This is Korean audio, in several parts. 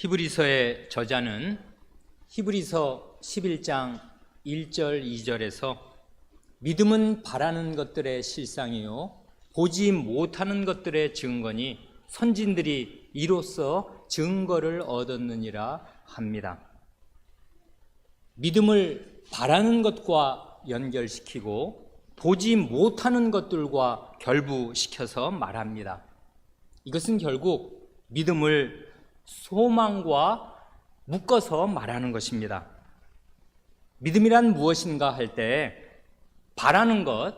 히브리서의 저자는 히브리서 11장 1절 2절에서 믿음은 바라는 것들의 실상이요 보지 못하는 것들의 증거니 선진들이 이로써 증거를 얻었느니라 합니다. 믿음을 바라는 것과 연결시키고 보지 못하는 것들과 결부시켜서 말합니다. 이것은 결국 믿음을 소망과 묶어서 말하는 것입니다. 믿음이란 무엇인가 할 때 바라는 것,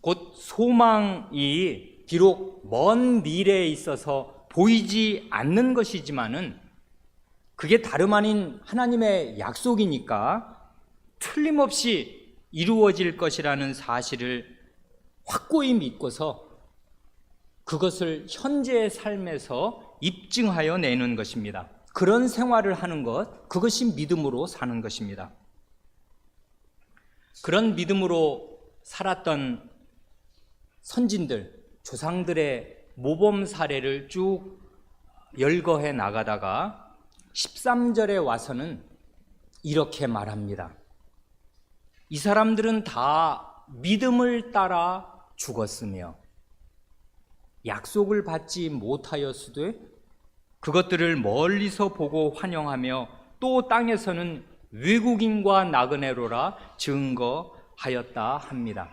곧 소망이 비록 먼 미래에 있어서 보이지 않는 것이지만은 그게 다름 아닌 하나님의 약속이니까 틀림없이 이루어질 것이라는 사실을 확고히 믿고서 그것을 현재의 삶에서 입증하여 내는 것입니다. 그런 생활을 하는 것, 그것이 믿음으로 사는 것입니다. 그런 믿음으로 살았던 선진들, 조상들의 모범 사례를 쭉 열거해 나가다가 13절에 와서는 이렇게 말합니다. 이 사람들은 다 믿음을 따라 죽었으며 약속을 받지 못하였으되 그것들을 멀리서 보고 환영하며 또 땅에서는 외국인과 나그네로라 증거하였다 합니다.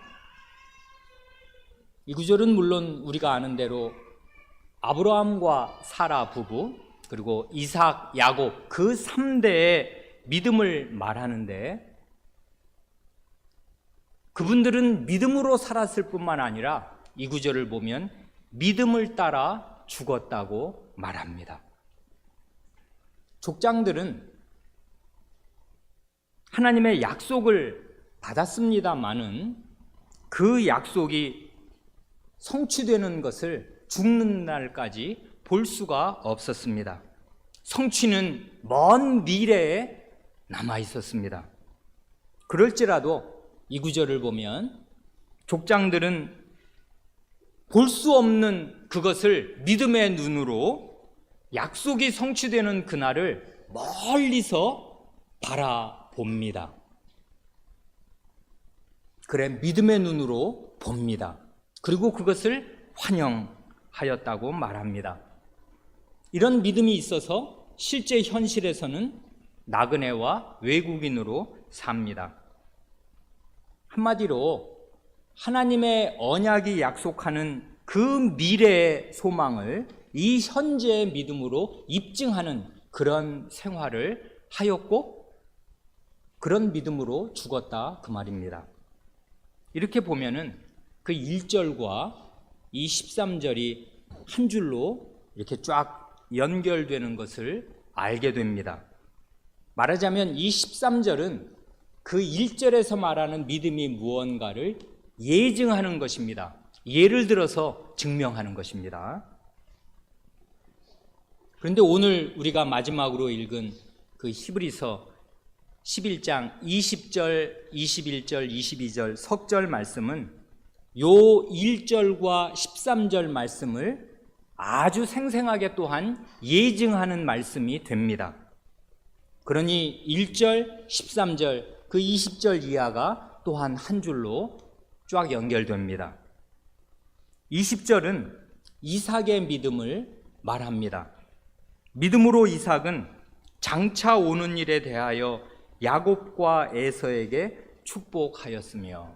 이 구절은 물론 우리가 아는 대로 아브라함과 사라 부부 그리고 이삭, 야곱 그 3대의 믿음을 말하는데 그분들은 믿음으로 살았을 뿐만 아니라 이 구절을 보면 믿음을 따라 죽었다고 말합니다. 족장들은 하나님의 약속을 받았습니다마는 그 약속이 성취되는 것을 죽는 날까지 볼 수가 없었습니다. 성취는 먼 미래에 남아 있었습니다. 그럴지라도 이 구절을 보면 족장들은 볼 수 없는 그것을 믿음의 눈으로 약속이 성취되는 그날을 멀리서 바라봅니다. 그래, 믿음의 눈으로 봅니다. 그리고 그것을 환영하였다고 말합니다. 이런 믿음이 있어서 실제 현실에서는 나그네와 외국인으로 삽니다. 한마디로 하나님의 언약이 약속하는 그 미래의 소망을 이 현재의 믿음으로 입증하는 그런 생활을 하였고 그런 믿음으로 죽었다 그 말입니다. 이렇게 보면은 그 1절과 이 13절이 한 줄로 이렇게 쫙 연결되는 것을 알게 됩니다. 말하자면 이 13절은 그 1절에서 말하는 믿음이 무언가를 예증하는 것입니다. 예를 들어서 증명하는 것입니다. 그런데 오늘 우리가 마지막으로 읽은 그 히브리서 11장 20절, 21절, 22절 석절 말씀은 요 1절과 13절 말씀을 아주 생생하게 또한 예증하는 말씀이 됩니다. 그러니 1절, 13절, 그 20절 이하가 또한 한 줄로 쫙 연결됩니다. 20절은 이삭의 믿음을 말합니다. 믿음으로 이삭은 장차 오는 일에 대하여 야곱과 에서에게 축복하였으며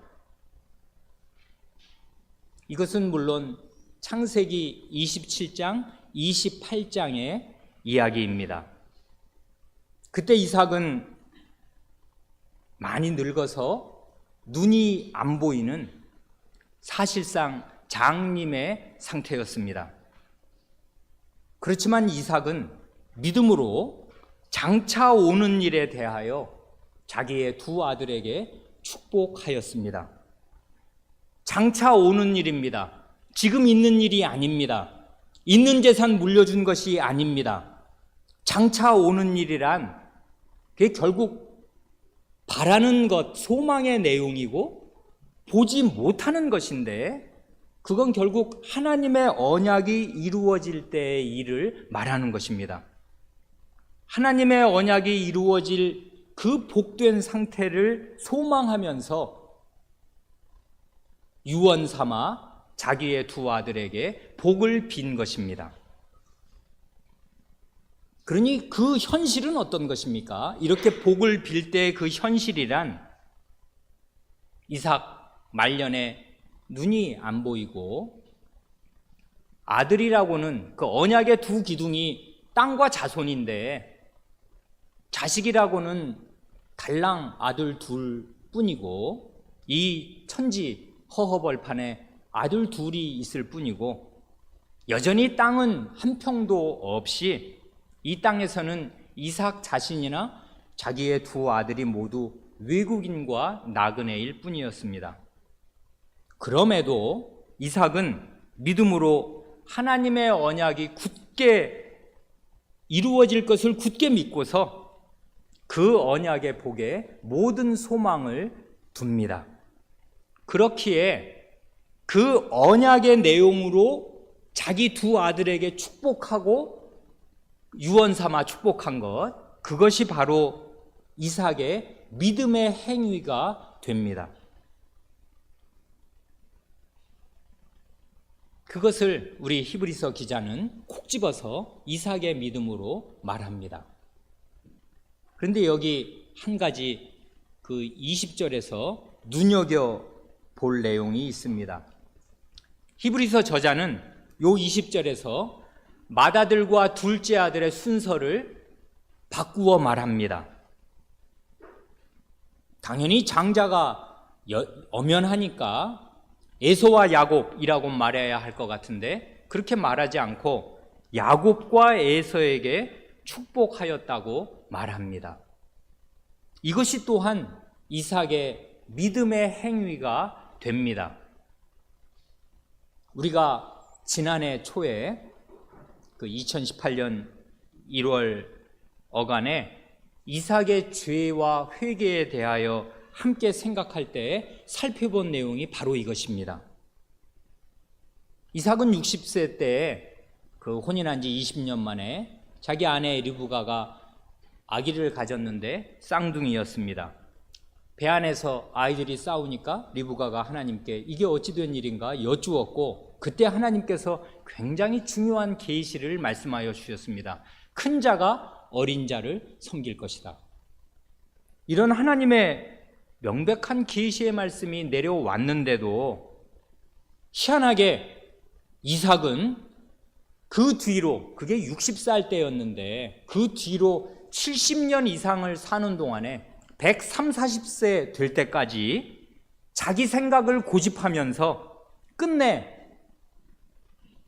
이것은 물론 창세기 27장, 28장의 이야기입니다. 그때 이삭은 많이 늙어서 눈이 안 보이는 사실상 장님의 상태였습니다. 그렇지만 이삭은 믿음으로 장차 오는 일에 대하여 자기의 두 아들에게 축복하였습니다. 장차 오는 일입니다. 지금 있는 일이 아닙니다. 있는 재산 물려준 것이 아닙니다. 장차 오는 일이란 그게 결국 바라는 것, 소망의 내용이고 보지 못하는 것인데 그건 결국 하나님의 언약이 이루어질 때의 일을 말하는 것입니다. 하나님의 언약이 이루어질 그 복된 상태를 소망하면서 유언 삼아 자기의 두 아들에게 복을 빈 것입니다. 그러니 그 현실은 어떤 것입니까? 이렇게 복을 빌 때 그 현실이란 이삭 말년에 눈이 안 보이고 아들이라고는 그 언약의 두 기둥이 땅과 자손인데 자식이라고는 달랑 아들 둘 뿐이고 이 천지 허허벌판에 아들 둘이 있을 뿐이고 여전히 땅은 한 평도 없이 이 땅에서는 이삭 자신이나 자기의 두 아들이 모두 외국인과 나그네일 뿐이었습니다. 그럼에도 이삭은 믿음으로 하나님의 언약이 굳게 이루어질 것을 굳게 믿고서 그 언약의 복에 모든 소망을 둡니다. 그렇기에 그 언약의 내용으로 자기 두 아들에게 축복하고 유언 삼아 축복한 것, 그것이 바로 이삭의 믿음의 행위가 됩니다. 그것을 우리 히브리서 기자는 콕 집어서 이삭의 믿음으로 말합니다. 그런데 여기 한 가지 그 20절에서 눈여겨볼 내용이 있습니다. 히브리서 저자는 요 20절에서 맏아들과 둘째 아들의 순서를 바꾸어 말합니다. 당연히 장자가 엄연하니까 에서와 야곱이라고 말해야 할 것 같은데 그렇게 말하지 않고 야곱과 에서에게 축복하였다고 말합니다. 이것이 또한 이삭의 믿음의 행위가 됩니다. 우리가 지난해 초에 그 2018년 1월 어간에 이삭의 죄와 회개에 대하여 함께 생각할 때 살펴본 내용이 바로 이것입니다. 이삭은 60세 때 그 혼인한 지 20년 만에 자기 아내 리브가가 아기를 가졌는데 쌍둥이였습니다. 배 안에서 아이들이 싸우니까 리브가가 하나님께 이게 어찌 된 일인가 여쭈었고 그때 하나님께서 굉장히 중요한 계시를 말씀하여 주셨습니다. 큰 자가 어린 자를 섬길 것이다. 이런 하나님의 명백한 계시의 말씀이 내려왔는데도 희한하게 이삭은 그 뒤로, 그게 60살 때였는데 그 뒤로 70년 이상을 사는 동안에 130, 40세 될 때까지 자기 생각을 고집하면서 끝내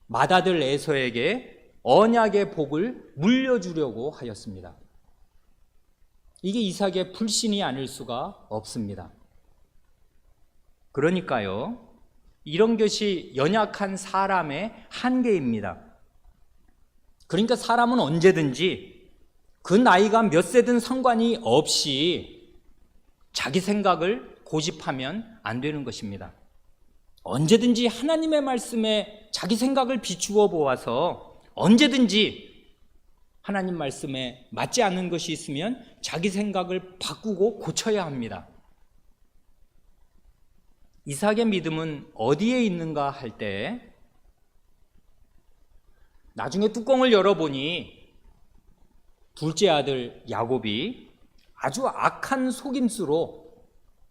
맏아들 에서에게 언약의 복을 물려주려고 하였습니다. 이게 이삭의 불신이 아닐 수가 없습니다. 그러니까요, 이런 것이 연약한 사람의 한계입니다. 그러니까 사람은 언제든지 그 나이가 몇 세든 상관이 없이 자기 생각을 고집하면 안 되는 것입니다. 언제든지 하나님의 말씀에 자기 생각을 비추어 보아서 언제든지 하나님 말씀에 맞지 않는 것이 있으면 자기 생각을 바꾸고 고쳐야 합니다. 이삭의 믿음은 어디에 있는가 할 때 나중에 뚜껑을 열어보니 둘째 아들 야곱이 아주 악한 속임수로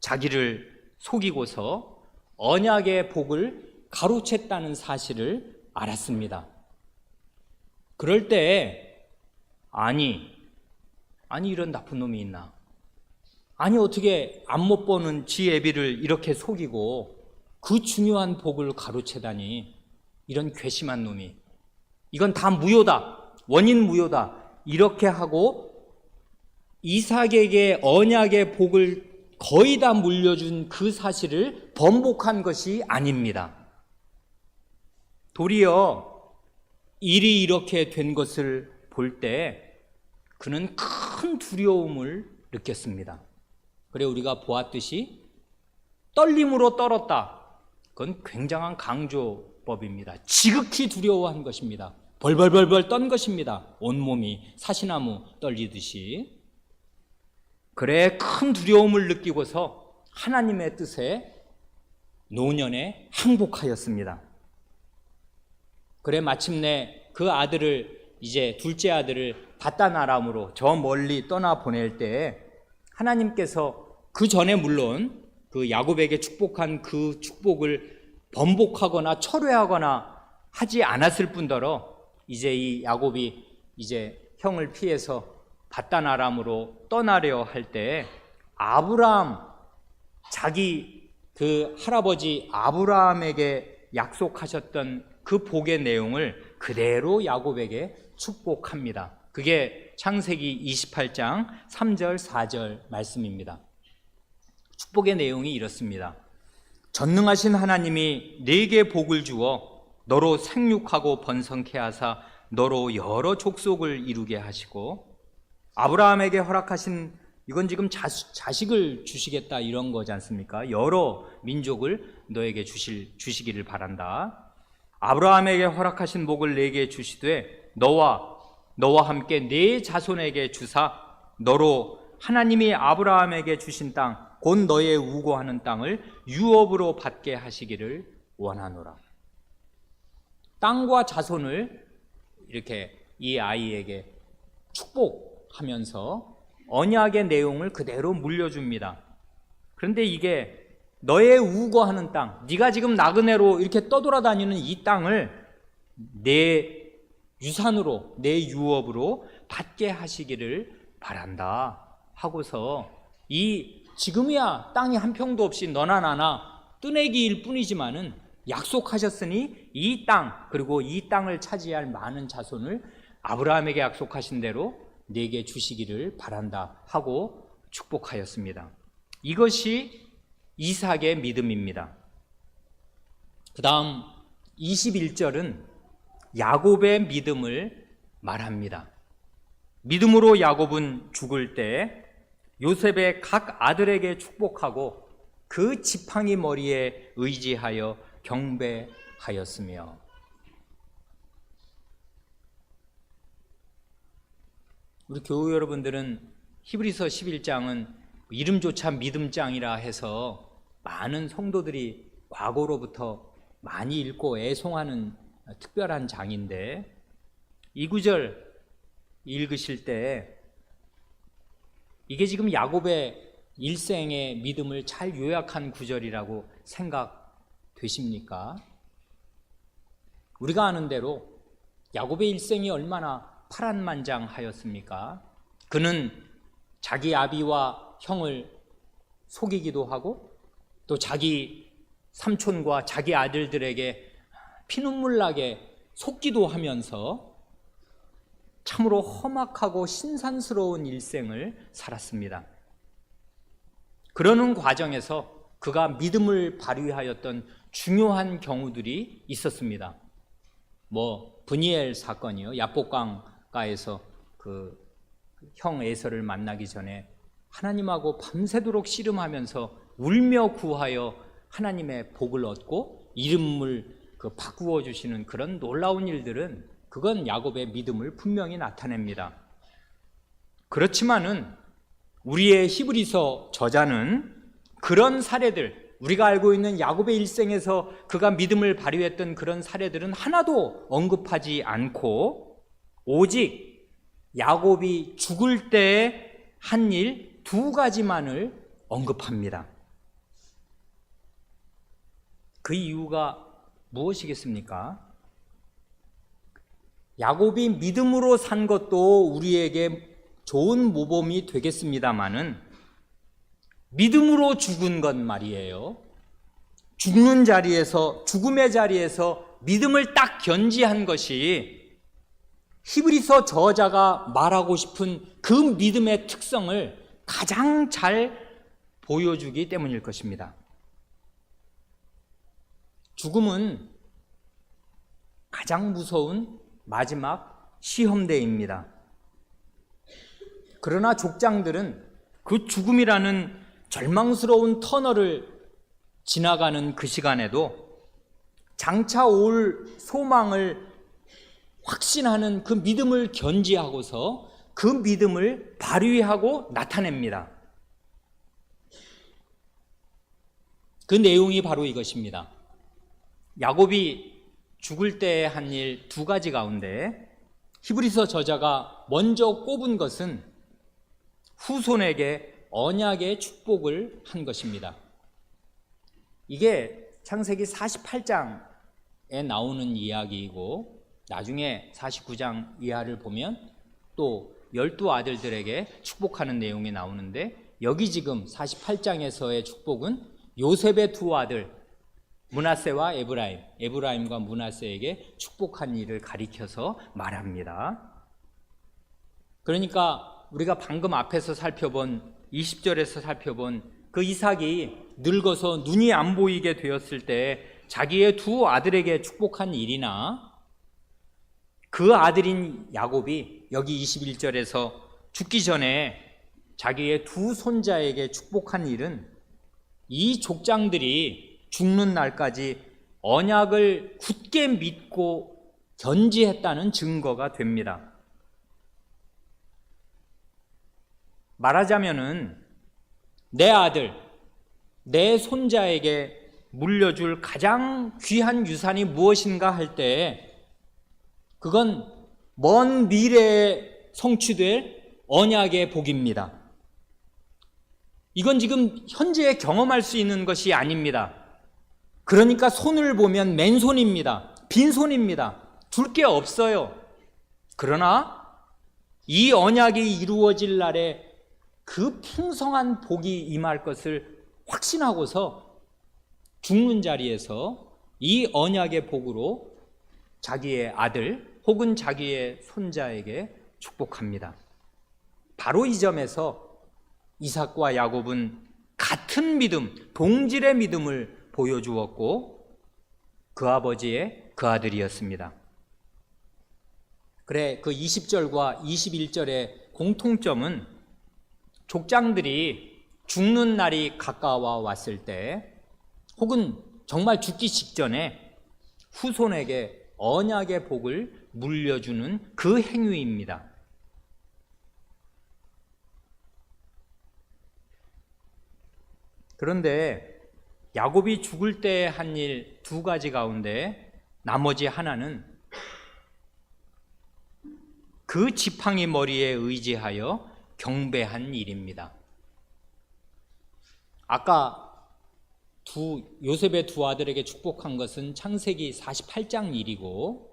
자기를 속이고서 언약의 복을 가로챘다는 사실을 알았습니다. 그럴 때 아니 이런 나쁜 놈이 있나? 아니 어떻게 안 못 보는 지 애비를 이렇게 속이고 그 중요한 복을 가로채다니, 이런 괘씸한 놈이, 이건 다 무효다, 원인 무효다, 이렇게 하고 이삭에게 언약의 복을 거의 다 물려준 그 사실을 번복한 것이 아닙니다. 도리어 일이 이렇게 된 것을 볼 때 그는 큰 두려움을 느꼈습니다. 그래 우리가 보았듯이 떨림으로 떨었다. 그건 굉장한 강조법입니다. 지극히 두려워한 것입니다. 벌벌벌벌 떤 것입니다. 온몸이 사시나무 떨리듯이. 그래 큰 두려움을 느끼고서 하나님의 뜻에 노년에 항복하였습니다. 그래 마침내 그 아들을, 이제 둘째 아들을 바단 아람으로 저 멀리 떠나 보낼 때 하나님께서 그 전에 물론 그 야곱에게 축복한 그 축복을 번복하거나 철회하거나 하지 않았을 뿐더러 이제 이 야곱이 이제 형을 피해서 바단 아람으로 떠나려 할 때 아브라함, 자기 그 할아버지 아브라함에게 약속하셨던 그 복의 내용을 그대로 야곱에게 축복합니다. 그게 창세기 28장 3절 4절 말씀입니다. 축복의 내용이 이렇습니다. 전능하신 하나님이 네게 복을 주어 너로 생육하고 번성케 하사 너로 여러 족속을 이루게 하시고, 아브라함에게 허락하신, 이건 지금 자식을 주시겠다 이런 거지 않습니까? 여러 민족을 너에게 주시기를 바란다. 아브라함에게 허락하신 복을 네게 주시되 너와 함께 네 자손에게 주사 너로 하나님이 아브라함에게 주신 땅 곧 너의 우고하는 땅을 유업으로 받게 하시기를 원하노라. 땅과 자손을 이렇게 이 아이에게 축복하면서 언약의 내용을 그대로 물려줍니다. 그런데 이게 너의 우고하는 땅, 네가 지금 나그네로 이렇게 떠돌아다니는 이 땅을 내 유산으로, 내 유업으로 받게 하시기를 바란다 하고서, 이 지금이야 땅이 한 평도 없이 너나 나나 뜨내기일 뿐이지만은 약속하셨으니 이 땅, 그리고 이 땅을 차지할 많은 자손을 아브라함에게 약속하신 대로 내게 주시기를 바란다 하고 축복하였습니다. 이것이 이삭의 믿음입니다. 그 다음 21절은 야곱의 믿음을 말합니다. 믿음으로 야곱은 죽을 때 요셉의 각 아들에게 축복하고 그 지팡이 머리에 의지하여 경배하였으며, 우리 교우 여러분들은 히브리서 11장은 이름조차 믿음장이라 해서 많은 성도들이 과거로부터 많이 읽고 애송하는 특별한 장인데, 이 구절 읽으실 때 이게 지금 야곱의 일생의 믿음을 잘 요약한 구절이라고 생각되십니까? 우리가 아는 대로 야곱의 일생이 얼마나 파란만장하였습니까? 그는 자기 아비와 형을 속이기도 하고 또 자기 삼촌과 자기 아들들에게 피눈물 나게 속기도 하면서 참으로 험악하고 신산스러운 일생을 살았습니다. 그러는 과정에서 그가 믿음을 발휘하였던 중요한 경우들이 있었습니다. 브니엘 사건이요, 야복강가에서 그 형 에서를 만나기 전에 하나님하고 밤새도록 씨름하면서 울며 구하여 하나님의 복을 얻고 이름을 바꾸어 주시는 그런 놀라운 일들은, 그건 야곱의 믿음을 분명히 나타냅니다. 그렇지만은 우리의 히브리서 저자는 그런 사례들, 우리가 알고 있는 야곱의 일생에서 그가 믿음을 발휘했던 그런 사례들은 하나도 언급하지 않고 오직 야곱이 죽을 때 한 일 두 가지만을 언급합니다. 그 이유가 무엇이겠습니까? 야곱이 믿음으로 산 것도 우리에게 좋은 모범이 되겠습니다마는 믿음으로 죽은 것 말이에요. 죽는 자리에서, 죽음의 자리에서 믿음을 딱 견지한 것이 히브리서 저자가 말하고 싶은 그 믿음의 특성을 가장 잘 보여주기 때문일 것입니다. 죽음은 가장 무서운 마지막 시험대입니다. 그러나 족장들은 그 죽음이라는 절망스러운 터널을 지나가는 그 시간에도 장차 올 소망을 확신하는 그 믿음을 견지하고서 그 믿음을 발휘하고 나타냅니다. 그 내용이 바로 이것입니다. 야곱이 죽을 때 한 일 두 가지 가운데 히브리서 저자가 먼저 꼽은 것은 후손에게 언약의 축복을 한 것입니다. 이게 창세기 48장에 나오는 이야기이고 나중에 49장 이하를 보면 또 12아들들에게 축복하는 내용이 나오는데 여기 지금 48장에서의 축복은 요셉의 두 아들 므낫세와 에브라임과 므낫세에게 축복한 일을 가리켜서 말합니다. 그러니까 우리가 방금 앞에서 살펴본 20절에서 살펴본 그 이삭이 늙어서 눈이 안 보이게 되었을 때 자기의 두 아들에게 축복한 일이나 그 아들인 야곱이 여기 21절에서 죽기 전에 자기의 두 손자에게 축복한 일은 이 족장들이 죽는 날까지 언약을 굳게 믿고 견지했다는 증거가 됩니다. 말하자면은 내 아들, 내 손자에게 물려줄 가장 귀한 유산이 무엇인가 할 때 그건 먼 미래에 성취될 언약의 복입니다. 이건 지금 현재에 경험할 수 있는 것이 아닙니다. 그러니까 손을 보면 맨손입니다. 빈손입니다. 줄 게 없어요. 그러나 이 언약이 이루어질 날에 그 풍성한 복이 임할 것을 확신하고서 죽는 자리에서 이 언약의 복으로 자기의 아들 혹은 자기의 손자에게 축복합니다. 바로 이 점에서 이삭과 야곱은 같은 믿음, 동질의 믿음을 보여주었고 그 아버지의 그 아들이었습니다. 그래, 그 20절과 21절의 공통점은 족장들이 죽는 날이 가까워 왔을 때 혹은 정말 죽기 직전에 후손에게 언약의 복을 물려주는 그 행위입니다. 그런데 야곱이 죽을 때 한 일 두 가지 가운데 나머지 하나는 그 지팡이 머리에 의지하여 경배한 일입니다. 아까 요셉의 두 아들에게 축복한 것은 창세기 48장 일이고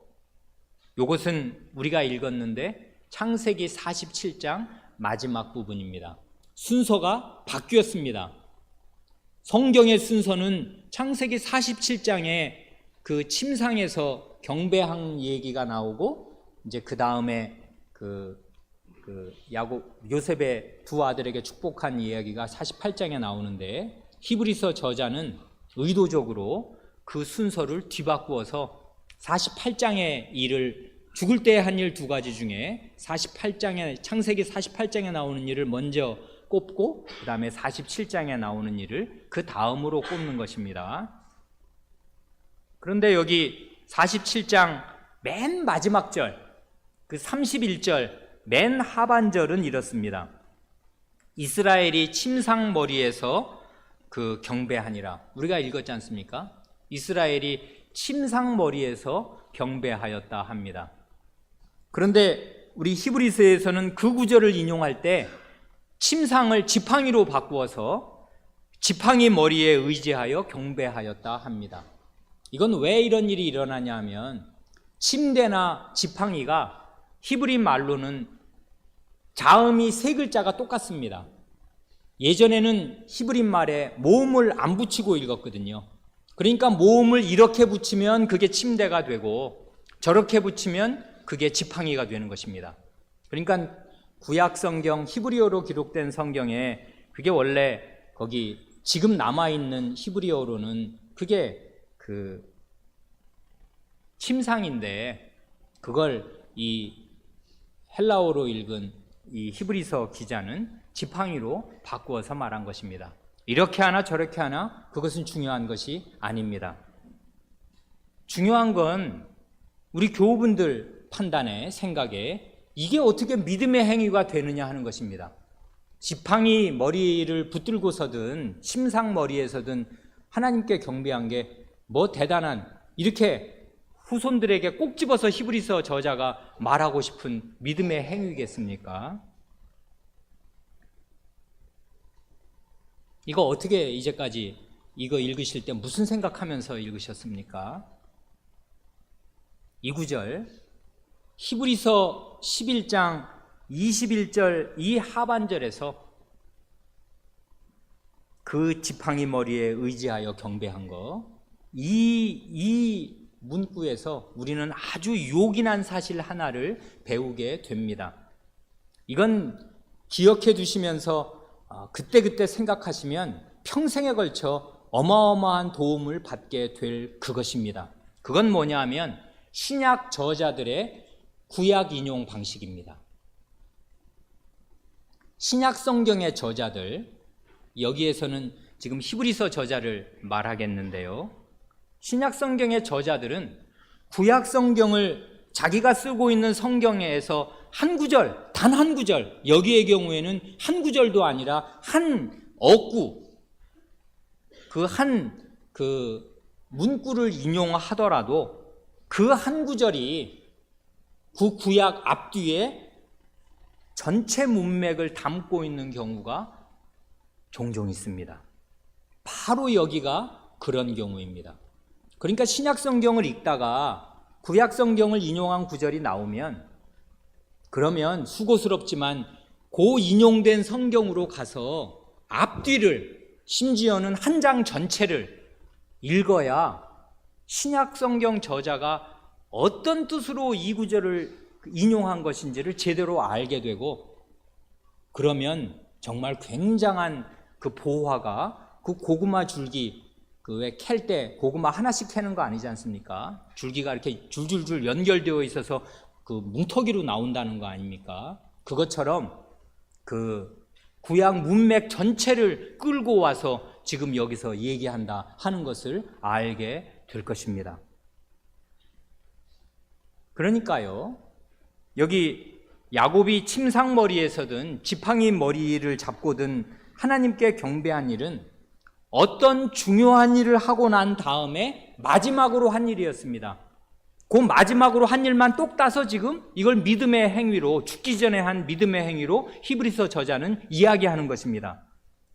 이것은 우리가 읽었는데 창세기 47장 마지막 부분입니다. 순서가 바뀌었습니다. 성경의 순서는 창세기 47장에 그 침상에서 경배한 얘기가 나오고 이제 그 다음에 요셉의 두 아들에게 축복한 이야기가 48장에 나오는데 히브리서 저자는 의도적으로 그 순서를 뒤바꾸어서 48장의 일을 죽을 때 한 일 두 가지 중에 창세기 48장에 나오는 일을 먼저 꼽고 그 다음에 47장에 나오는 일을 그 다음으로 꼽는 것입니다. 그런데 여기 47장 맨 마지막 절, 그 31절 맨 하반절은 이렇습니다. 이스라엘이 침상머리에서 그 경배하니라. 우리가 읽었지 않습니까? 이스라엘이 침상머리에서 경배하였다 합니다. 그런데 우리 히브리서에서는 그 구절을 인용할 때 침상을 지팡이로 바꾸어서 지팡이 머리에 의지하여 경배하였다 합니다. 이건 왜 이런 일이 일어나냐 하면 침대나 지팡이가 히브리 말로는 자음이 세 글자가 똑같습니다. 예전에는 히브리 말에 모음을 안 붙이고 읽었거든요. 그러니까 모음을 이렇게 붙이면 그게 침대가 되고 저렇게 붙이면 그게 지팡이가 되는 것입니다. 그러니까 구약 성경 히브리어로 기록된 성경에 그게 원래 거기 지금 남아있는 히브리어로는 그게 그 침상인데 그걸 이 헬라어로 읽은 이 히브리서 기자는 지팡이로 바꾸어서 말한 것입니다. 이렇게 하나 저렇게 하나 그것은 중요한 것이 아닙니다. 중요한 건 우리 교우분들 판단에, 생각에 이게 어떻게 믿음의 행위가 되느냐 하는 것입니다. 지팡이 머리를 붙들고서든 심상 머리에서든 하나님께 경배한 게 뭐 대단한, 이렇게 후손들에게 꼭 집어서 히브리서 저자가 말하고 싶은 믿음의 행위겠습니까? 이거 어떻게 이제까지 이거 읽으실 때 무슨 생각하면서 읽으셨습니까? 이 구절, 히브리서 11장 21절 이 하반절에서 그 지팡이 머리에 의지하여 경배한 거, 이 문구에서 우리는 아주 요긴한 사실 하나를 배우게 됩니다. 이건 기억해 두시면서 그때그때 생각하시면 평생에 걸쳐 어마어마한 도움을 받게 될 그것입니다. 그건 뭐냐 하면 신약 저자들의 구약 인용 방식입니다. 신약 성경의 저자들, 여기에서는 지금 히브리서 저자를 말하겠는데요. 신약 성경의 저자들은 구약 성경을 자기가 쓰고 있는 성경에서 한 구절, 단 한 구절, 여기의 경우에는 한 구절도 아니라 한 어구, 그 문구를 인용하더라도 그 한 구절이 그 구약 앞뒤에 전체 문맥을 담고 있는 경우가 종종 있습니다. 바로 여기가 그런 경우입니다. 그러니까 신약 성경을 읽다가 구약 성경을 인용한 구절이 나오면, 그러면 수고스럽지만 그 인용된 성경으로 가서 앞뒤를, 심지어는 한 장 전체를 읽어야 신약 성경 저자가 어떤 뜻으로 이 구절을 인용한 것인지를 제대로 알게 되고, 그러면 정말 굉장한 그 보화가, 그 고구마 줄기, 그 왜 캘 때 고구마 하나씩 캐는 거 아니지 않습니까? 줄기가 이렇게 줄줄줄 연결되어 있어서 그 뭉터기로 나온다는 거 아닙니까? 그것처럼 그 구약 문맥 전체를 끌고 와서 지금 여기서 얘기한다 하는 것을 알게 될 것입니다. 그러니까요, 여기 야곱이 침상머리에서든 지팡이 머리를 잡고든 하나님께 경배한 일은 어떤 중요한 일을 하고 난 다음에 마지막으로 한 일이었습니다. 그 마지막으로 한 일만 똑 따서 지금 이걸 믿음의 행위로, 죽기 전에 한 믿음의 행위로 히브리서 저자는 이야기하는 것입니다.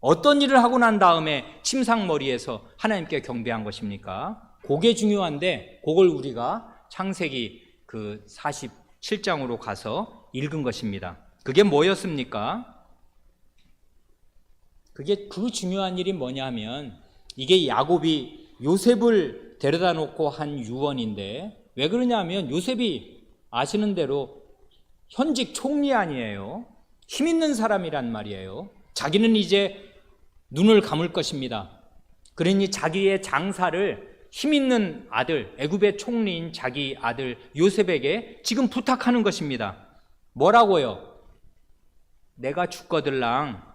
어떤 일을 하고 난 다음에 침상머리에서 하나님께 경배한 것입니까? 그게 중요한데, 그걸 우리가 창세기 그 47장으로 가서 읽은 것입니다. 그게 뭐였습니까? 그게 그 중요한 일이 뭐냐 하면, 이게 야곱이 요셉을 데려다 놓고 한 유언인데, 왜 그러냐 하면 요셉이 아시는 대로 현직 총리 아니에요. 힘 있는 사람이란 말이에요. 자기는 이제 눈을 감을 것입니다. 그러니 자기의 장사를 힘 있는 아들, 애굽의 총리인 자기 아들 요셉에게 지금 부탁하는 것입니다. 뭐라고요? 내가 죽거들랑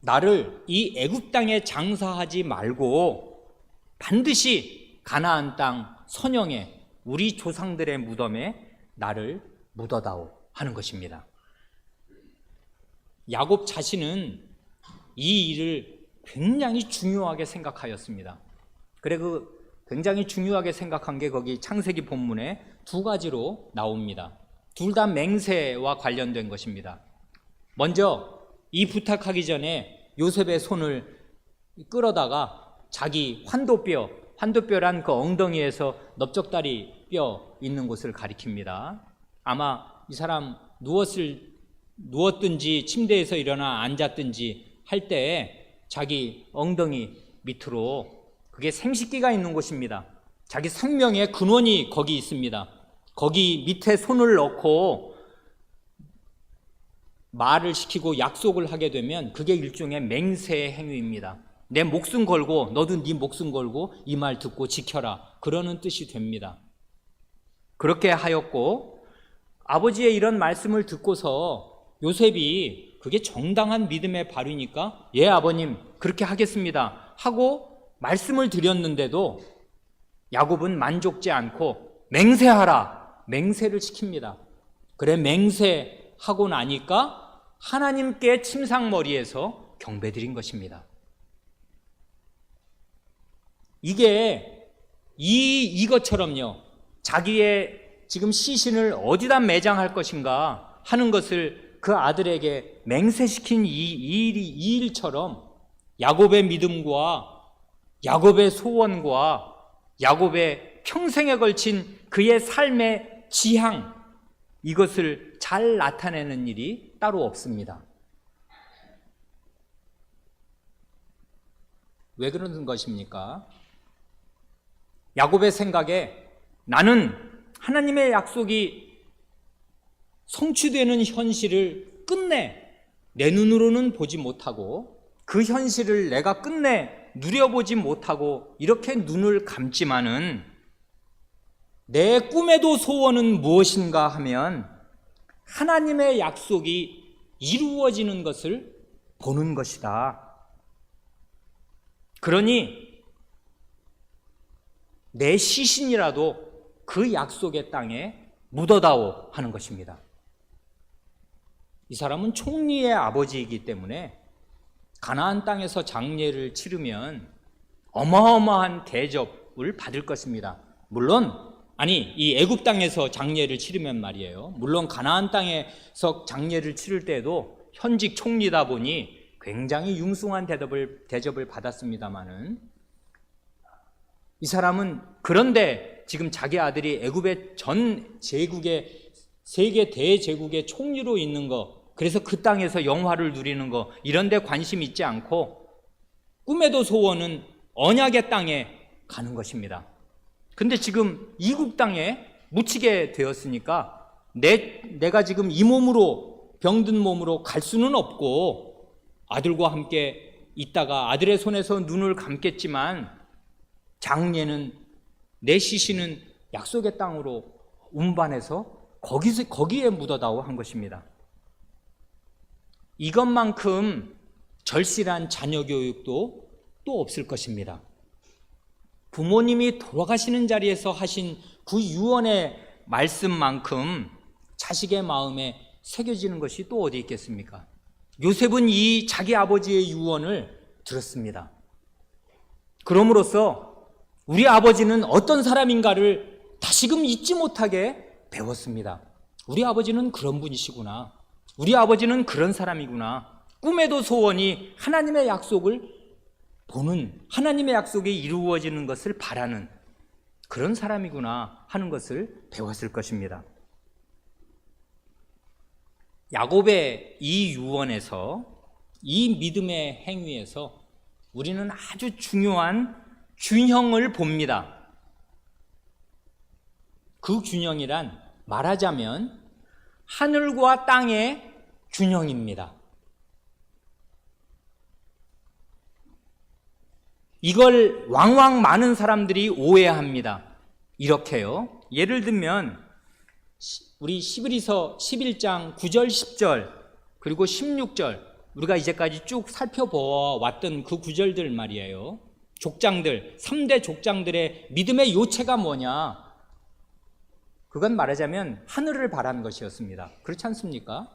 나를 이 애굽 땅에 장사하지 말고 반드시 가나안 땅 선영에, 우리 조상들의 무덤에 나를 묻어다오 하는 것입니다. 야곱 자신은 이 일을 굉장히 중요하게 생각하였습니다. 그래, 그 굉장히 중요하게 생각한 게 거기 창세기 본문에 두 가지로 나옵니다. 둘 다 맹세와 관련된 것입니다. 먼저 이 부탁하기 전에 요셉의 손을 끌어다가 자기 환도뼈란 그 엉덩이에서 넓적다리 뼈 있는 곳을 가리킵니다. 아마 이 사람 누웠든지 침대에서 일어나 앉았든지 할 때 자기 엉덩이 밑으로, 그게 생식기가 있는 곳입니다. 자기 생명의 근원이 거기 있습니다. 거기 밑에 손을 넣고 말을 시키고 약속을 하게 되면 그게 일종의 맹세의 행위입니다. 내 목숨 걸고, 너도 네 목숨 걸고 이 말 듣고 지켜라, 그러는 뜻이 됩니다. 그렇게 하였고, 아버지의 이런 말씀을 듣고서 요셉이 그게 정당한 믿음의 발휘니까 예 아버님 그렇게 하겠습니다 하고 말씀을 드렸는데도 야곱은 만족지 않고 맹세하라, 맹세를 시킵니다. 그래, 맹세하고 나니까 하나님께 침상머리에서 경배드린 것입니다. 이것처럼요, 자기의 지금 시신을 어디다 매장할 것인가 하는 것을 그 아들에게 맹세시킨 이 일처럼 야곱의 믿음과 야곱의 소원과 야곱의 평생에 걸친 그의 삶의 지향, 이것을 잘 나타내는 일이 따로 없습니다. 왜 그러는 것입니까? 야곱의 생각에 나는 하나님의 약속이 성취되는 현실을 끝내 내 눈으로는 보지 못하고 그 현실을 내가 끝내 누려보지 못하고 이렇게 눈을 감지만은 내 꿈에도 소원은 무엇인가 하면 하나님의 약속이 이루어지는 것을 보는 것이다. 그러니 내 시신이라도 그 약속의 땅에 묻어다오 하는 것입니다. 이 사람은 총리의 아버지이기 때문에 가나안 땅에서 장례를 치르면 어마어마한 대접을 받을 것입니다. 물론 이 애굽 땅에서 장례를 치르면 말이에요. 물론 가나안 땅에서 장례를 치를 때에도 현직 총리다 보니 굉장히 융숭한 대접을 받았습니다마는 이 사람은 그런데 지금 자기 아들이 애굽의 전 제국의 세계 대제국의 총리로 있는 거, 그래서 그 땅에서 영화를 누리는 거, 이런 데 관심 있지 않고 꿈에도 소원은 언약의 땅에 가는 것입니다. 근데 지금 이국 땅에 묻히게 되었으니까 내가 지금 이 몸으로, 병든 몸으로 갈 수는 없고 아들과 함께 있다가 아들의 손에서 눈을 감겠지만 장례는, 내 시신은 약속의 땅으로 운반해서 거기에 묻어다오 한 것입니다. 이것만큼 절실한 자녀 교육도 또 없을 것입니다. 부모님이 돌아가시는 자리에서 하신 그 유언의 말씀만큼 자식의 마음에 새겨지는 것이 또 어디 있겠습니까? 요셉은 이 자기 아버지의 유언을 들었습니다. 그럼으로써 우리 아버지는 어떤 사람인가를 다시금 잊지 못하게 배웠습니다. 우리 아버지는 그런 분이시구나. 우리 아버지는 그런 사람이구나. 꿈에도 소원이 하나님의 약속을 보는, 하나님의 약속이 이루어지는 것을 바라는 그런 사람이구나 하는 것을 배웠을 것입니다. 야곱의 이 유언에서, 이 믿음의 행위에서 우리는 아주 중요한 균형을 봅니다. 그 균형이란 말하자면 하늘과 땅의 균형입니다. 이걸 왕왕 많은 사람들이 오해합니다. 이렇게요. 예를 들면 우리 히브리서 11장 9절 10절 그리고 16절, 우리가 이제까지 쭉 살펴보았던 그 구절들 말이에요. 족장들, 3대 족장들의 믿음의 요체가 뭐냐? 그건 말하자면 하늘을 바라는 것이었습니다. 그렇지 않습니까?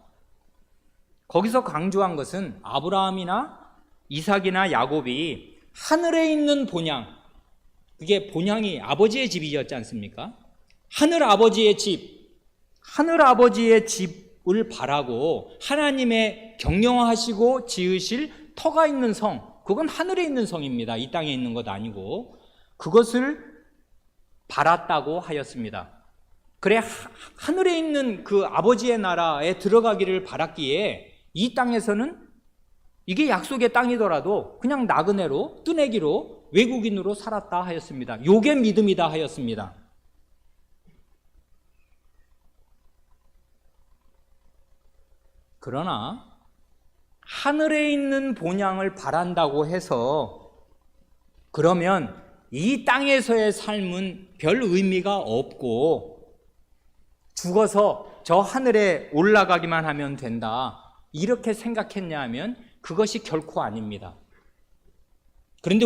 거기서 강조한 것은 아브라함이나 이삭이나 야곱이 하늘에 있는 본향, 그게 본향이 아버지의 집이었지 않습니까? 하늘 아버지의 집을 바라고 하나님의 경영하시고 지으실 터가 있는 성, 그건 하늘에 있는 성입니다. 이 땅에 있는 것 아니고 그것을 바랐다고 하였습니다. 그래, 하늘에 있는 그 아버지의 나라에 들어가기를 바랐기에 이 땅에서는 이게 약속의 땅이더라도 그냥 나그네로, 뜨내기로, 외국인으로 살았다 하였습니다. 요게 믿음이다 하였습니다. 그러나 하늘에 있는 본향을 바란다고 해서 그러면 이 땅에서의 삶은 별 의미가 없고 죽어서 저 하늘에 올라가기만 하면 된다, 이렇게 생각했냐 하면 그것이 결코 아닙니다. 그런데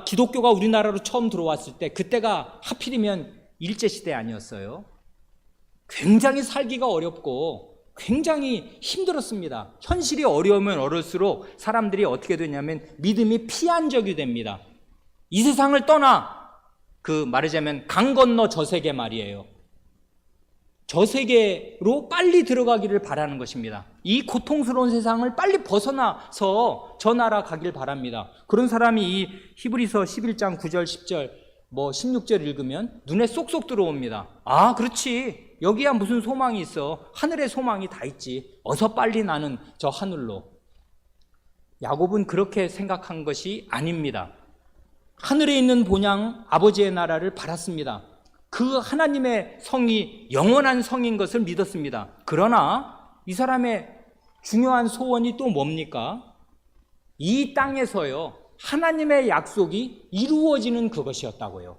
기독교가 우리나라로 처음 들어왔을 때 그때가 하필이면 일제시대 아니었어요? 굉장히 살기가 어렵고 굉장히 힘들었습니다. 현실이 어려우면 어려울수록 사람들이 어떻게 되냐면 믿음이 피한적이 됩니다. 이 세상을 떠나, 말하자면 강 건너 저 세계 말이에요. 저 세계로 빨리 들어가기를 바라는 것입니다. 이 고통스러운 세상을 빨리 벗어나서 저 나라 가길 바랍니다. 그런 사람이 이 히브리서 11장 9절 10절 16절 읽으면 눈에 쏙쏙 들어옵니다. 아, 그렇지, 여기야 무슨 소망이 있어. 하늘에 소망이 다 있지. 어서 빨리 나는 저 하늘로. 야곱은 그렇게 생각한 것이 아닙니다. 하늘에 있는 본향 아버지의 나라를 바랐습니다. 그 하나님의 성이 영원한 성인 것을 믿었습니다. 그러나 이 사람의 중요한 소원이 또 뭡니까? 이 땅에서요, 하나님의 약속이 이루어지는 그것이었다고요.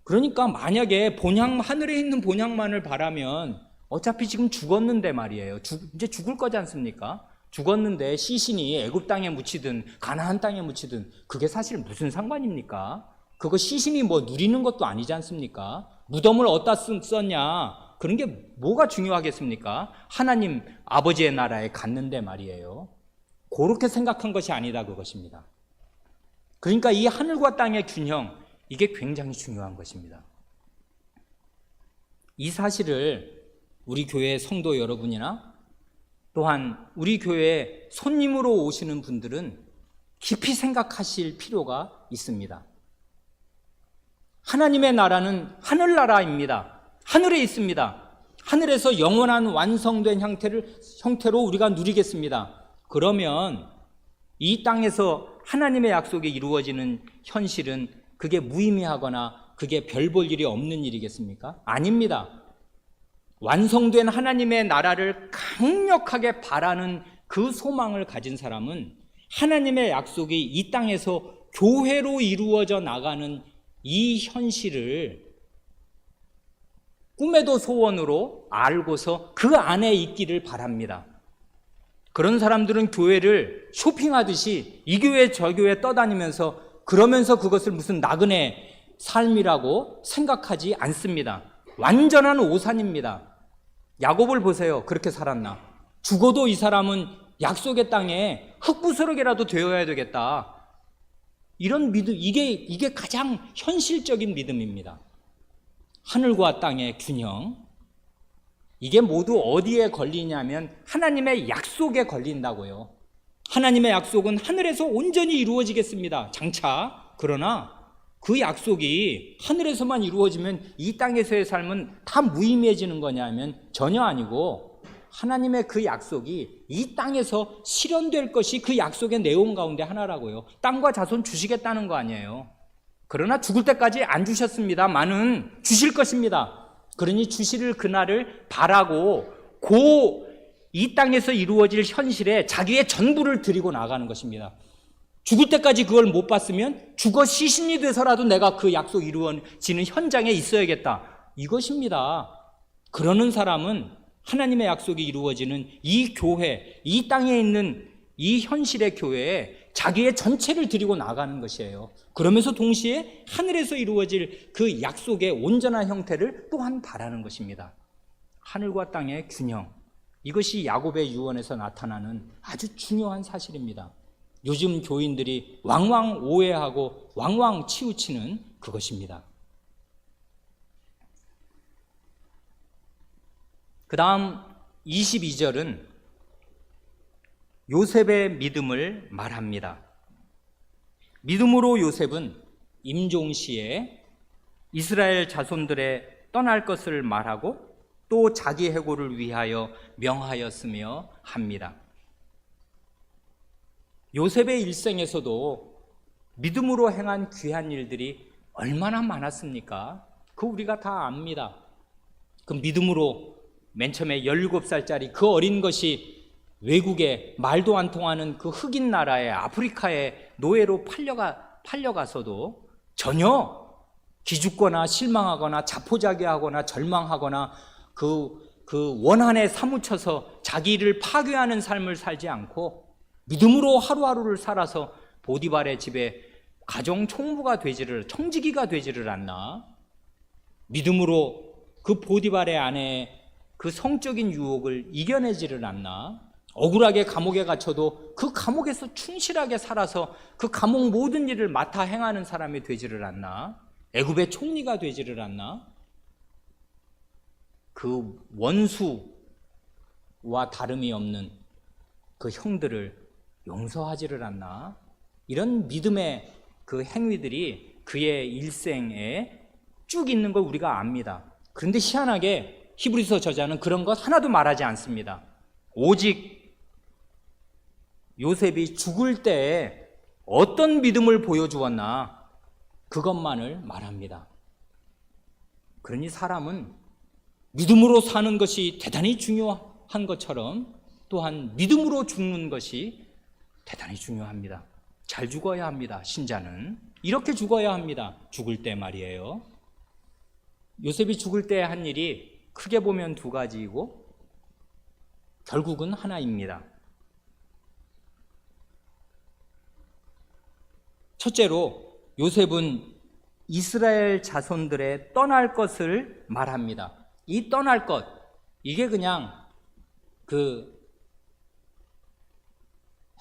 그러니까 만약에 하늘에 있는 본향만을 바라면 어차피 지금 죽었는데 말이에요. 이제 죽을 거지 않습니까? 죽었는데 시신이 애굽 땅에 묻히든 가나안 땅에 묻히든 그게 사실 무슨 상관입니까? 그거 시신이 누리는 것도 아니지 않습니까? 무덤을 어디다 썼냐, 그런 게 뭐가 중요하겠습니까? 하나님 아버지의 나라에 갔는데 말이에요. 그렇게 생각한 것이 아니다, 그것입니다. 그러니까 이 하늘과 땅의 균형, 이게 굉장히 중요한 것입니다. 이 사실을 우리 교회 성도 여러분이나 또한 우리 교회에 손님으로 오시는 분들은 깊이 생각하실 필요가 있습니다. 하나님의 나라는 하늘나라입니다. 하늘에 있습니다. 하늘에서 영원한 완성된 형태로 우리가 누리겠습니다. 그러면 이 땅에서 하나님의 약속이 이루어지는 현실은 그게 무의미하거나 그게 별 볼 일이 없는 일이겠습니까? 아닙니다. 완성된 하나님의 나라를 강력하게 바라는 그 소망을 가진 사람은 하나님의 약속이 이 땅에서 교회로 이루어져 나가는 이 현실을 꿈에도 소원으로 알고서 그 안에 있기를 바랍니다. 그런 사람들은 교회를 쇼핑하듯이 이 교회 저 교회 떠다니면서 그러면서 그것을 무슨 나그네 삶이라고 생각하지 않습니다. 완전한 오산입니다. 야곱을 보세요. 그렇게 살았나? 죽어도 이 사람은 약속의 땅에 흙부스러기라도 되어야 되겠다. 이런 믿음, 이게 가장 현실적인 믿음입니다. 하늘과 땅의 균형, 이게 모두 어디에 걸리냐면 하나님의 약속에 걸린다고요. 하나님의 약속은 하늘에서 온전히 이루어지겠습니다, 장차. 그러나 그 약속이 하늘에서만 이루어지면 이 땅에서의 삶은 다 무의미해지는 거냐면 전혀 아니고, 하나님의 그 약속이 이 땅에서 실현될 것이 그 약속의 내용 가운데 하나라고요. 땅과 자손 주시겠다는 거 아니에요. 그러나 죽을 때까지 안 주셨습니다만은 주실 것입니다. 그러니 주실 그날을 바라고 이 땅에서 이루어질 현실에 자기의 전부를 드리고 나가는 것입니다. 죽을 때까지 그걸 못 봤으면 죽어 시신이 돼서라도 내가 그 약속 이루어지는 현장에 있어야겠다, 이것입니다. 그러는 사람은 하나님의 약속이 이루어지는 이 교회, 이 땅에 있는 이 현실의 교회에 자기의 전체를 드리고 나가는 것이에요. 그러면서 동시에 하늘에서 이루어질 그 약속의 온전한 형태를 또한 바라는 것입니다. 하늘과 땅의 균형, 이것이 야곱의 유언에서 나타나는 아주 중요한 사실입니다. 요즘 교인들이 왕왕 오해하고 왕왕 치우치는 그것입니다. 그 다음 22절은 요셉의 믿음을 말합니다. 믿음으로 요셉은 임종시에 이스라엘 자손들의 떠날 것을 말하고 또 자기 해고를 위하여 명하였으며 합니다. 요셉의 일생에서도 믿음으로 행한 귀한 일들이 얼마나 많았습니까? 그거 우리가 다 압니다. 그 믿음으로 맨 처음에 17살짜리 그 어린 것이 외국에 말도 안 통하는 그 흑인 나라의 아프리카의 노예로 팔려가서도 전혀 기죽거나 실망하거나 자포자기하거나 절망하거나 그 원한에 사무쳐서 자기를 파괴하는 삶을 살지 않고 믿음으로 하루하루를 살아서 보디발의 집에 가정 총무가 청지기가 되지를 않나? 믿음으로 그 보디발의 아내의 그 성적인 유혹을 이겨내지를 않나? 억울하게 감옥에 갇혀도 그 감옥에서 충실하게 살아서 그 감옥 모든 일을 맡아 행하는 사람이 되지를 않나? 애굽의 총리가 되지를 않나? 그 원수와 다름이 없는 그 형들을 용서하지를 않나? 이런 믿음의 그 행위들이 그의 일생에 쭉 있는 걸 우리가 압니다. 그런데 희한하게 히브리서 저자는 그런 것 하나도 말하지 않습니다. 오직 요셉이 죽을 때에 어떤 믿음을 보여주었나 그것만을 말합니다. 그러니 사람은 믿음으로 사는 것이 대단히 중요한 것처럼 또한 믿음으로 죽는 것이 대단히 중요합니다. 잘 죽어야 합니다. 신자는 이렇게 죽어야 합니다. 죽을 때 말이에요. 요셉이 죽을 때 한 일이 크게 보면 두 가지이고 결국은 하나입니다. 첫째로 요셉은 이스라엘 자손들의 떠날 것을 말합니다. 이 떠날 것, 이게 그냥 그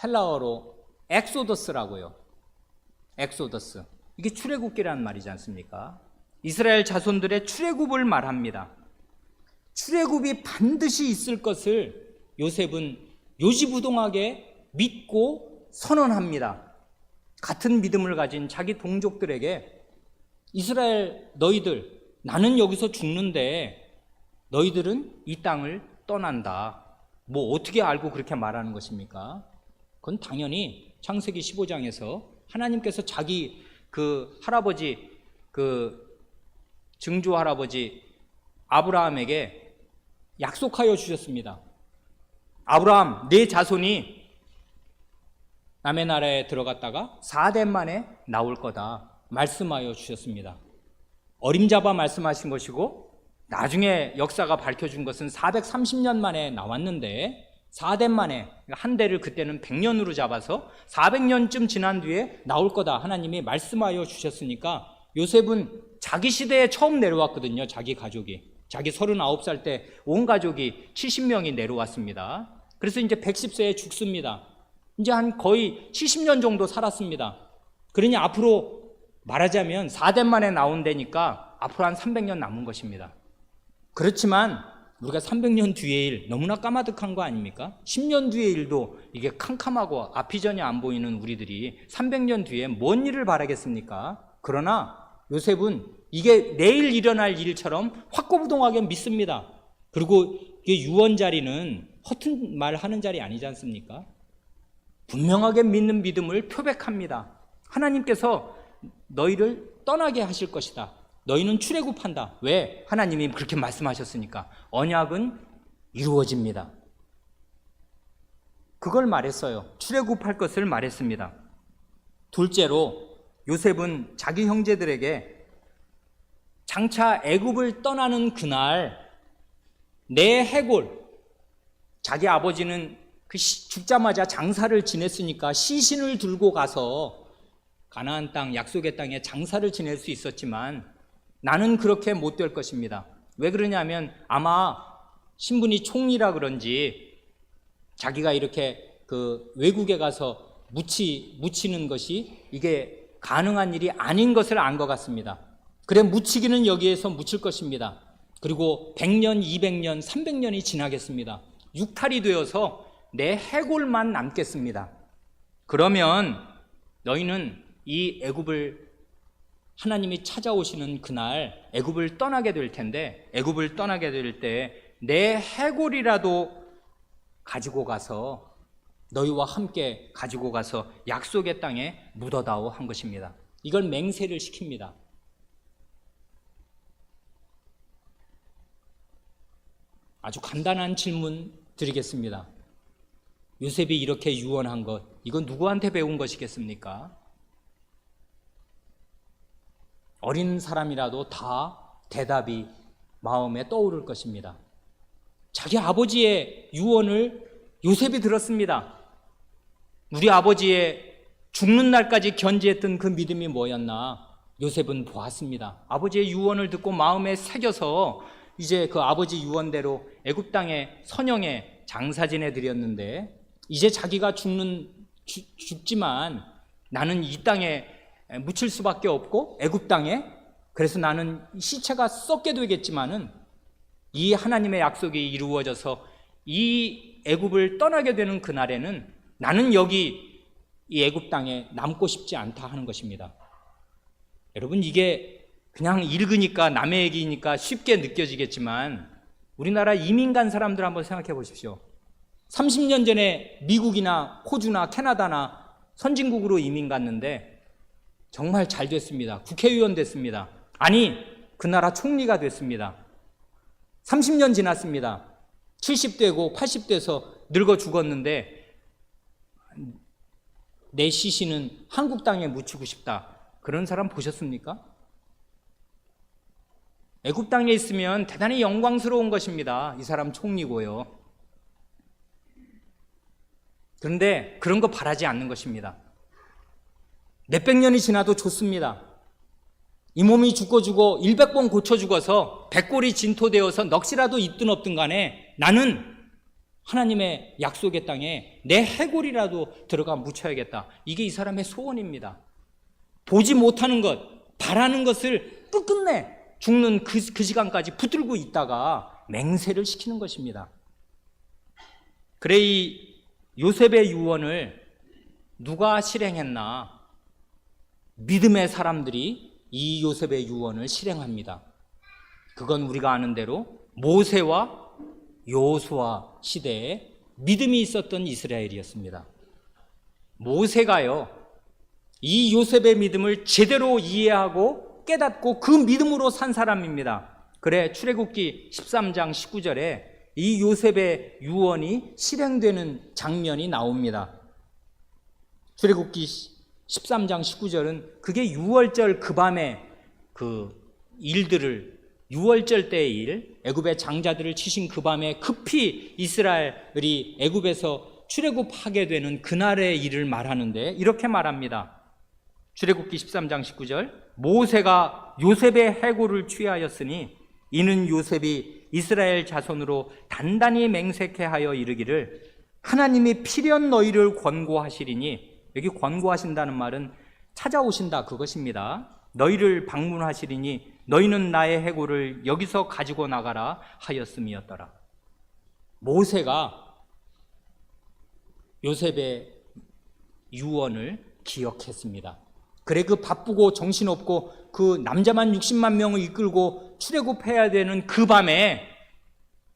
헬라어로 엑소더스라고요. 엑소더스. 이게 출애굽기라는 말이지 않습니까? 이스라엘 자손들의 출애굽을 말합니다. 출애굽이 반드시 있을 것을 요셉은 요지부동하게 믿고 선언합니다. 같은 믿음을 가진 자기 동족들에게 이스라엘 너희들, 나는 여기서 죽는데 너희들은 이 땅을 떠난다. 뭐 어떻게 알고 그렇게 말하는 것입니까? 그건 당연히 창세기 15장에서 하나님께서 자기 그 할아버지, 그 증조 할아버지 아브라함에게 약속하여 주셨습니다. 아브라함, 네 자손이 남의 나라에 들어갔다가 4대 만에 나올 거다 말씀하여 주셨습니다. 어림잡아 말씀하신 것이고 나중에 역사가 밝혀준 것은 430년 만에 나왔는데 4대 만에, 한 대를 그때는 100년으로 잡아서 400년쯤 지난 뒤에 나올 거다 하나님이 말씀하여 주셨으니까 요셉은 자기 시대에 처음 내려왔거든요. 자기 가족이. 자기 39살 때 온 가족이 70명이 내려왔습니다. 그래서 이제 110세에 죽습니다. 이제 한 거의 70년 정도 살았습니다. 그러니 앞으로 말하자면 4대 만에 나온다니까 앞으로 한 300년 남은 것입니다. 그렇지만 우리가 300년 뒤의 일 너무나 까마득한 거 아닙니까? 10년 뒤의 일도 이게 캄캄하고 앞이 전혀 안 보이는 우리들이 300년 뒤에 뭔 일을 바라겠습니까? 그러나 요셉은 이게 내일 일어날 일처럼 확고부동하게 믿습니다. 그리고 이게 유언 자리는 허튼 말 하는 자리 아니지 않습니까? 분명하게 믿는 믿음을 표백합니다. 하나님께서 너희를 떠나게 하실 것이다. 너희는 출애굽한다. 왜? 하나님이 그렇게 말씀하셨으니까. 언약은 이루어집니다. 그걸 말했어요. 출애굽할 것을 말했습니다. 둘째로 요셉은 자기 형제들에게 장차 애굽을 떠나는 그날 내 해골, 자기 아버지는 그 죽자마자 장사를 지냈으니까 시신을 들고 가서 가나안 땅, 약속의 땅에 장사를 지낼 수 있었지만 나는 그렇게 못 될 것입니다. 왜 그러냐면 아마 신분이 총리라 그런지 자기가 이렇게 그 외국에 가서 묻히는 것이 이게 가능한 일이 아닌 것을 안 것 같습니다. 그래 묻히기는 여기에서 묻힐 것입니다. 그리고 100년, 200년, 300년이 지나겠습니다. 육탈이 되어서 내 해골만 남겠습니다. 그러면 너희는 이 애굽을 하나님이 찾아오시는 그날 애굽을 떠나게 될 텐데 애굽을 떠나게 될 때 내 해골이라도 가지고 가서 너희와 함께 가지고 가서 약속의 땅에 묻어다오 한 것입니다. 이걸 맹세를 시킵니다. 아주 간단한 질문 드리겠습니다. 요셉이 이렇게 유언한 것, 이건 누구한테 배운 것이겠습니까? 어린 사람이라도 다 대답이 마음에 떠오를 것입니다. 자기 아버지의 유언을 요셉이 들었습니다. 우리 아버지의 죽는 날까지 견지했던 그 믿음이 뭐였나? 요셉은 보았습니다. 아버지의 유언을 듣고 마음에 새겨서 이제 그 아버지 유언대로 애굽 땅에 선영에 장사 지내드렸는데 이제 자기가 죽지만 나는 이 땅에 묻힐 수밖에 없고 애굽 땅에, 그래서 나는 시체가 썩게 되겠지만은 이 하나님의 약속이 이루어져서 이 애굽을 떠나게 되는 그날에는 나는 여기 이 애굽 땅에 남고 싶지 않다 하는 것입니다. 여러분, 이게 그냥 읽으니까 남의 얘기니까 쉽게 느껴지겠지만 우리나라 이민 간 사람들 한번 생각해 보십시오. 30년 전에 미국이나 호주나 캐나다나 선진국으로 이민 갔는데 정말 잘 됐습니다. 국회의원 됐습니다. 아니, 그 나라 총리가 됐습니다. 30년 지났습니다. 70되고 80돼서 늙어 죽었는데 내 시신은 한국 땅에 묻히고 싶다. 그런 사람 보셨습니까? 애굽 땅에 있으면 대단히 영광스러운 것입니다. 이 사람 총리고요. 그런데 그런 거 바라지 않는 것입니다. 몇백 년이 지나도 좋습니다. 이 몸이 죽고 100번 고쳐 죽어서 백골이 진토되어서 넋이라도 있든 없든 간에 나는 하나님의 약속의 땅에 내 해골이라도 들어가 묻혀야겠다. 이게 이 사람의 소원입니다. 보지 못하는 것, 바라는 것을 끝끝내 죽는 그 시간까지 붙들고 있다가 맹세를 시키는 것입니다. 그래, 이 요셉의 유언을 누가 실행했나? 믿음의 사람들이 이 요셉의 유언을 실행합니다. 그건 우리가 아는 대로 모세와 여호수아 시대에 믿음이 있었던 이스라엘이었습니다. 모세가요, 이 요셉의 믿음을 제대로 이해하고 깨닫고 그 믿음으로 산 사람입니다. 그래, 출애굽기 13장 19절에 이 요셉의 유언이 실행되는 장면이 나옵니다. 출애굽기 13장 19절은 그게 6월절 그 밤에 그 일들을, 6월절 때의 일, 애굽의 장자들을 치신 그 밤에 급히 이스라엘이 애굽에서 출애굽하게 되는 그날의 일을 말하는데 이렇게 말합니다. 출애굽기 13장 19절, 모세가 요셉의 해골을 취하였으니 이는 요셉이 이스라엘 자손으로 단단히 맹세케 하여 이르기를 하나님이 필연 너희를 권고하시리니, 여기 권고하신다는 말은 찾아오신다 그것입니다. 너희를 방문하시리니 너희는 나의 해골을 여기서 가지고 나가라 하였음이었더라. 모세가 요셉의 유언을 기억했습니다. 그래, 그 바쁘고 정신없고 그 남자만 60만 명을 이끌고 출애굽해야 되는 그 밤에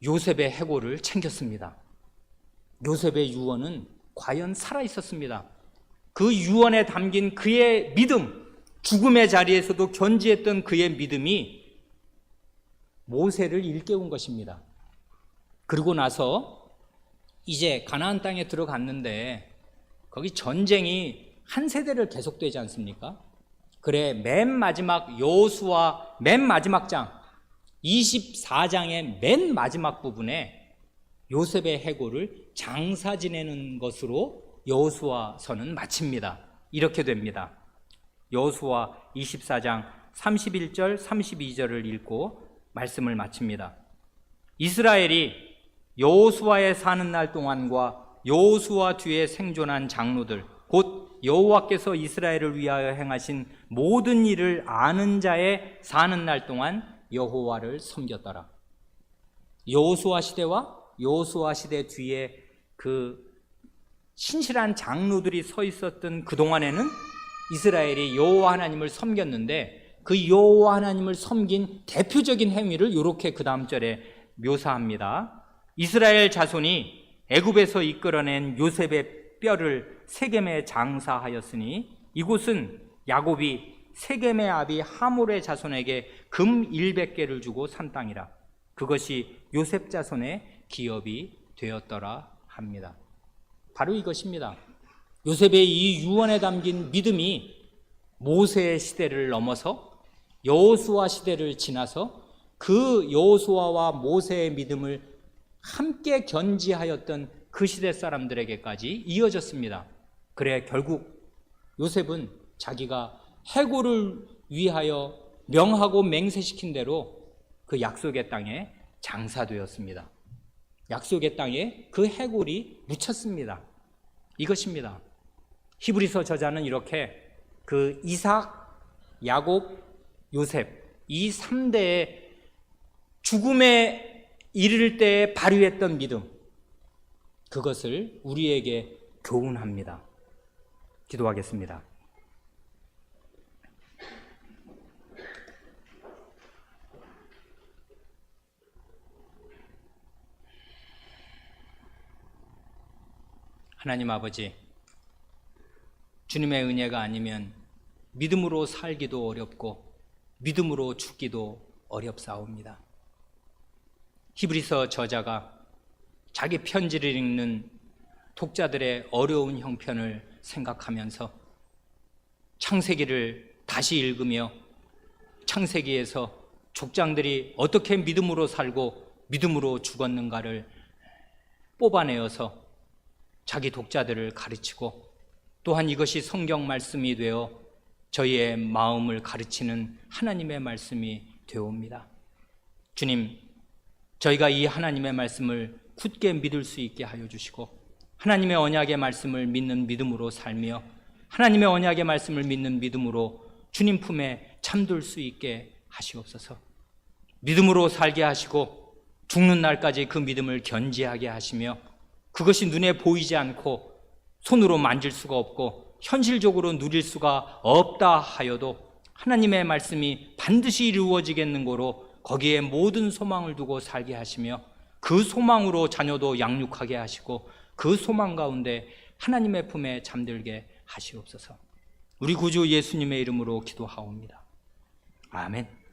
요셉의 해골을 챙겼습니다. 요셉의 유언은 과연 살아있었습니다. 그 유언에 담긴 그의 믿음, 죽음의 자리에서도 견지했던 그의 믿음이 모세를 일깨운 것입니다. 그리고 나서 이제 가나안 땅에 들어갔는데 거기 전쟁이 한 세대를 계속되지 않습니까? 그래, 맨 마지막 여호수아 맨 마지막 장 24장의 맨 마지막 부분에 요셉의 해골을 장사 지내는 것으로 여호수아서는 마칩니다. 이렇게 됩니다. 여호수아 24장 31절 32절을 읽고 말씀을 마칩니다. 이스라엘이 여호수아에 사는 날 동안과 여호수아 뒤에 생존한 장로들, 곧 여호와께서 이스라엘을 위하여 행하신 모든 일을 아는 자의 사는 날 동안 여호와를 섬겼더라. 여호수아 시대와 여호수아 시대 뒤에 그 신실한 장로들이 서 있었던 그 동안에는 이스라엘이 여호와 하나님을 섬겼는데 그 여호와 하나님을 섬긴 대표적인 행위를 이렇게 그 다음 절에 묘사합니다. 이스라엘 자손이 애굽에서 이끌어낸 요셉의 뼈를 세겜에 장사하였으니 이곳은 야곱이 세겜의 아비 하몰의 자손에게 금 100개를 주고 산 땅이라. 그것이 요셉 자손의 기업이 되었더라 합니다. 바로 이것입니다. 요셉의 이 유언에 담긴 믿음이 모세의 시대를 넘어서 여호수아 시대를 지나서 그 여호수아와 모세의 믿음을 함께 견지하였던 그 시대 사람들에게까지 이어졌습니다. 그래, 결국 요셉은 자기가 해골을 위하여 명하고 맹세시킨 대로 그 약속의 땅에 장사되었습니다. 약속의 땅에 그 해골이 묻혔습니다. 이것입니다. 히브리서 저자는 이렇게 그 이삭, 야곱, 요셉 이 3대의 죽음에 이를 때에 발휘했던 믿음, 그것을 우리에게 교훈합니다. 기도하겠습니다. 하나님 아버지, 주님의 은혜가 아니면 믿음으로 살기도 어렵고 믿음으로 죽기도 어렵사옵니다. 히브리서 저자가 자기 편지를 읽는 독자들의 어려운 형편을 생각하면서 창세기를 다시 읽으며 창세기에서 족장들이 어떻게 믿음으로 살고 믿음으로 죽었는가를 뽑아내어서 자기 독자들을 가르치고, 또한 이것이 성경 말씀이 되어 저희의 마음을 가르치는 하나님의 말씀이 되옵니다. 주님, 저희가 이 하나님의 말씀을 굳게 믿을 수 있게 하여 주시고, 하나님의 언약의 말씀을 믿는 믿음으로 살며 하나님의 언약의 말씀을 믿는 믿음으로 주님 품에 잠들 수 있게 하시옵소서. 믿음으로 살게 하시고 죽는 날까지 그 믿음을 견지하게 하시며, 그것이 눈에 보이지 않고 손으로 만질 수가 없고 현실적으로 누릴 수가 없다 하여도 하나님의 말씀이 반드시 이루어지겠는 거로 거기에 모든 소망을 두고 살게 하시며, 그 소망으로 자녀도 양육하게 하시고 그 소망 가운데 하나님의 품에 잠들게 하시옵소서. 우리 구주 예수님의 이름으로 기도하옵니다. 아멘.